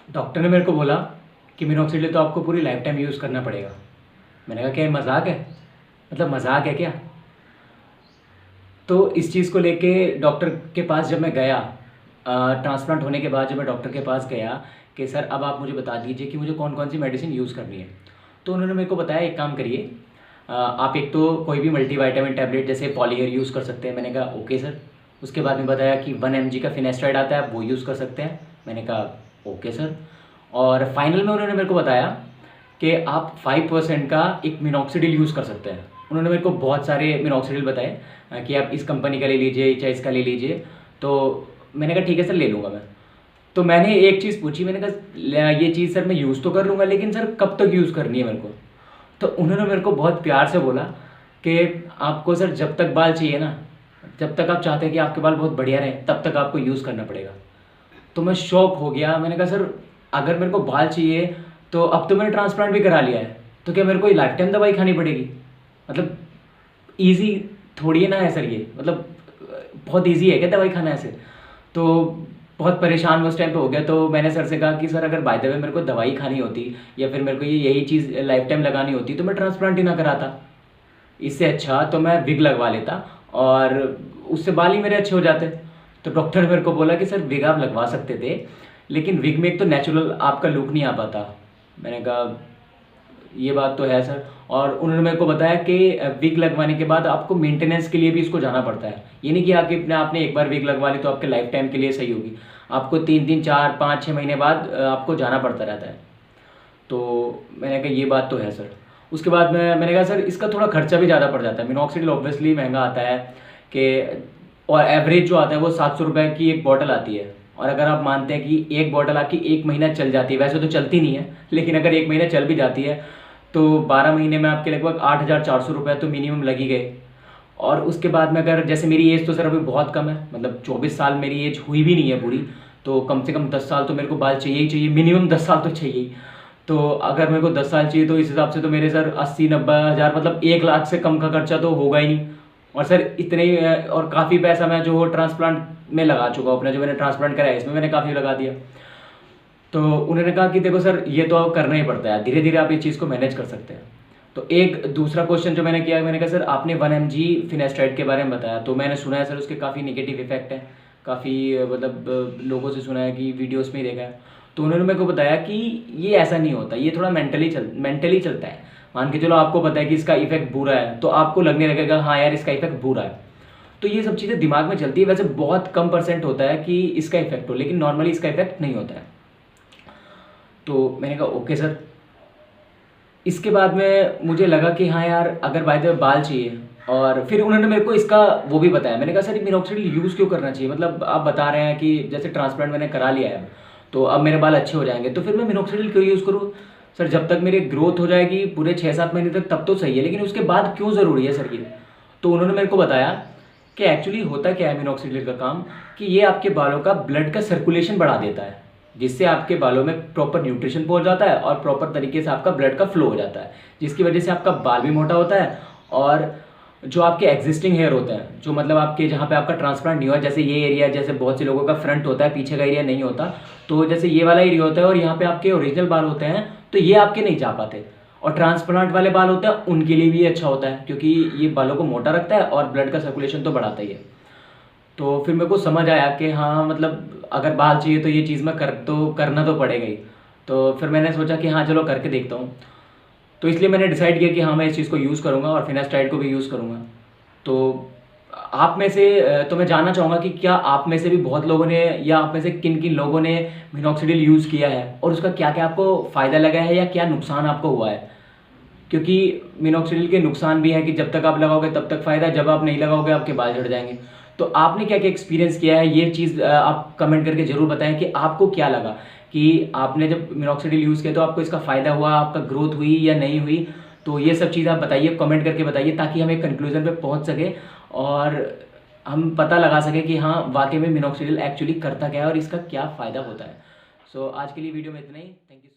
Doctor ने मेरे को बोला कि मिनॉक्सिडिल तो आपको पूरी लाइफ टाइम यूज़ करना पड़ेगा। मैंने कहा क्या ये मजाक है? मतलब मजाक है क्या? तो इस चीज़ को लेके डॉक्टर के पास जब मैं गया, ट्रांसप्लांट होने के बाद जब मैं डॉक्टर के पास गया कि सर अब आप मुझे बता दीजिए कि मुझे कौन कौन सी मेडिसिन यूज़ करनी है। तो उन्होंने मेरे को बताया एक काम करिए, आप एक तो कोई भी मल्टीविटामिन टैबलेट जैसे पॉलीहेयर यूज़ कर सकते हैं। मैंने कहा ओके सर। उसके बाद में बताया कि 1 mg का फिनेस्ट्राइड आता है, आप वो यूज़ कर सकते हैं। मैंने कहा ओके सर। और फाइनल में उन्होंने मेरे को बताया कि आप 5% का एक मिनॉक्सिडिल यूज़ कर सकते हैं। उन्होंने मेरे को बहुत सारे मिनॉक्सिडिल बताए कि आप इस कंपनी का ले लीजिए चाहे इसका ले लीजिए। तो मैंने कहा ठीक है सर, ले लूँगा मैं। तो मैंने एक चीज़ पूछी, मैंने कहा ये चीज़ सर मैं यूज़ तो कर लूँगा लेकिन सर कब तक यूज़ करनी है मेरे को? तो उन्होंने मेरे को बहुत प्यार से बोला कि आपको सर जब तक बाल चाहिए ना, जब तक आप चाहते हैं कि आपके बाल बहुत बढ़िया रहें तब तक आपको यूज़ करना पड़ेगा। तो मैं शॉक हो गया। मैंने कहा सर अगर मेरे को बाल चाहिए तो अब तो मैंने ट्रांसप्लांट भी करा लिया है, तो क्या मेरे को लाइफ टाइम दवाई खानी पड़ेगी? मतलब ईज़ी थोड़ी है ना है सर ये, मतलब बहुत ईज़ी है क्या दवाई खाना ऐसे? तो बहुत परेशान मैं उस टाइम पे हो गया। तो मैंने सर से कहा कि सर अगर बाय द वे मेरे को दवाई खानी होती या फिर मेरे को ये यही चीज़ लाइफ टाइम लगानी होती तो मैं ट्रांसप्लांट ही ना कराता। इससे अच्छा तो मैं विग लगवा लेता और उससे बाल ही मेरे अच्छे हो जाते। तो डॉक्टर ने मेरे को बोला कि सर विग आप लगवा सकते थे लेकिन विग में एक तो नेचुरल आपका लुक नहीं आ पाता। मैंने कहा ये बात तो है सर। और उन्होंने मेरे को बताया कि विग लगवाने के बाद आपको मेंटेनेंस के लिए भी इसको जाना पड़ता है। ये नहीं कि आपने एक बार विग लगवा ली तो आपके लाइफ टाइम के लिए सही होगी। आपको 3 3 4 5 6 महीने बाद आपको जाना पड़ता रहता है। तो मैंने कहा ये बात तो है सर। उसके बाद मैंने कहा सर इसका थोड़ा खर्चा भी ज़्यादा पड़ जाता है। मिनॉक्सिडिल ऑब्वियसली महंगा आता है कि, और एवरेज जो आता है वो 700 रुपये की एक बॉटल आती है। और अगर आप मानते हैं कि एक बॉटल आपकी 1 महीना चल जाती है, वैसे तो चलती नहीं है लेकिन अगर 1 महीना चल भी जाती है तो 12 महीने में आपके लगभग 8,400 रुपये तो मिनिमम लग ही गए। और उसके बाद में अगर जैसे मेरी एज तो सर अभी बहुत कम है, मतलब 24 साल मेरी एज हुई भी नहीं है पूरी। तो कम से कम 10 साल तो मेरे को बाल चाहिए ही चाहिए, मिनिमम 10 साल तो चाहिए ही। तो अगर मेरे को 10 साल चाहिए तो इस हिसाब से तो मेरे सर 80 90 हज़ार, मतलब 1 लाख से कम का खर्चा तो होगा ही नहीं। और सर इतने और काफ़ी पैसा मैं जो ट्रांसप्लांट में लगा चुका हूँ, अपना जो मैंने ट्रांसप्लांट कराया इसमें मैंने काफ़ी लगा दिया। तो उन्होंने कहा कि देखो सर ये तो अब करना ही पड़ता है, धीरे धीरे आप ये चीज़ को मैनेज कर सकते हैं। तो एक दूसरा क्वेश्चन जो मैंने किया, मैंने कहा सर आपने 1 mg फिनेस्ट्राइड के बारे में बताया, तो मैंने सुना है सर उसके काफ़ी नेगेटिव इफेक्ट हैं। काफ़ी मतलब लोगों से सुना है कि वीडियोस में ही देखा है। तो उन्होंने मेरे को बताया कि ये ऐसा नहीं होता, ये थोड़ा मेंटली चलता है। मान के चलो आपको पता है कि इसका इफेक्ट बुरा है तो आपको लगने लगेगा हाँ यार इसका इफेक्ट बुरा है। तो ये सब चीज़ें दिमाग में चलती है। वैसे बहुत कम परसेंट होता है कि इसका इफेक्ट हो, लेकिन नॉर्मली इसका इफेक्ट नहीं होता है। तो मैंने कहा ओके सर। इसके बाद में मुझे लगा कि हाँ यार अगर बाय द वे बाल चाहिए, और फिर उन्होंने मेरे को इसका वो भी बताया। मैंने कहा सर ये मिनॉक्सिडिल यूज़ क्यों करना चाहिए? मतलब आप बता रहे हैं कि जैसे ट्रांसप्लांट मैंने करा लिया है तो अब मेरे बाल अच्छे हो जाएंगे, तो फिर मैं मिनॉक्सिडिल क्यों यूज़ करूँ? सर जब तक मेरी ग्रोथ हो जाएगी पूरे 6 7 महीने तक तब तो सही है, लेकिन उसके बाद क्यों ज़रूरी है सर ये? तो उन्होंने मेरे को बताया कि एक्चुअली होता क्या है मिनॉक्सिडिल का काम, कि ये आपके बालों का ब्लड का सर्कुलेशन बढ़ा देता है, जिससे आपके बालों में प्रॉपर न्यूट्रिशन पहुंच जाता है और प्रॉपर तरीके से आपका ब्लड का फ्लो हो जाता है, जिसकी वजह से आपका बाल भी मोटा होता है। और जो आपके एग्जिस्टिंग हेयर होते हैं, जो मतलब आपके जहाँ पे आपका ट्रांसप्लांट नहीं हुआ, जैसे ये एरिया, जैसे बहुत से लोगों का फ्रंट होता है पीछे का एरिया नहीं होता, तो जैसे ये वाला एरिया होता है और यहाँ पे आपके ओरिजिनल बाल होते हैं तो ये आपके नहीं जा पाते। और ट्रांसप्लांट वाले बाल होते हैं उनके लिए भी अच्छा होता है क्योंकि ये बालों को मोटा रखता है और ब्लड का सर्कुलेशन तो बढ़ाता ही है। तो फिर मेरे को समझ आया कि हाँ मतलब अगर बाल चाहिए तो ये चीज़ मैं करना तो पड़ेगा ही। तो फिर मैंने सोचा कि हाँ चलो करके देखता हूँ। तो इसलिए मैंने डिसाइड किया कि हाँ मैं इस चीज़ को यूज़ करूँगा और फिनास्टाइड को भी यूज़ करूँगा। तो आप में से तो मैं जानना चाहूँगा कि क्या आप में से भी बहुत लोगों ने, या आप में से किन किन लोगों ने मिनॉक्सिडिल यूज़ किया है और उसका क्या क्या आपको फ़ायदा लगा है या क्या नुकसान आपको हुआ है? क्योंकि मिनॉक्सिडिल के नुकसान भी हैं कि जब तक आप लगाओगे तब तक फ़ायदा है, जब आप नहीं लगाओगे आपके बाल झड़ जाएंगे। तो आपने क्या क्या एक्सपीरियंस किया है, ये चीज़ आप कमेंट करके ज़रूर बताएं कि आपको क्या लगा कि आपने जब मिनॉक्सिडिल यूज़ किया तो आपको इसका फ़ायदा हुआ, आपका ग्रोथ हुई या नहीं हुई। तो ये सब चीज़ आप बताइए, कमेंट करके बताइए, ताकि हम एक कंक्लूजन पे पहुंच सके और हम पता लगा सके कि हाँ वाकई में मिनॉक्सिडिल एक्चुअली करता क्या है और इसका क्या फ़ायदा होता है। सो आज के लिए वीडियो में इतना ही। Thank you.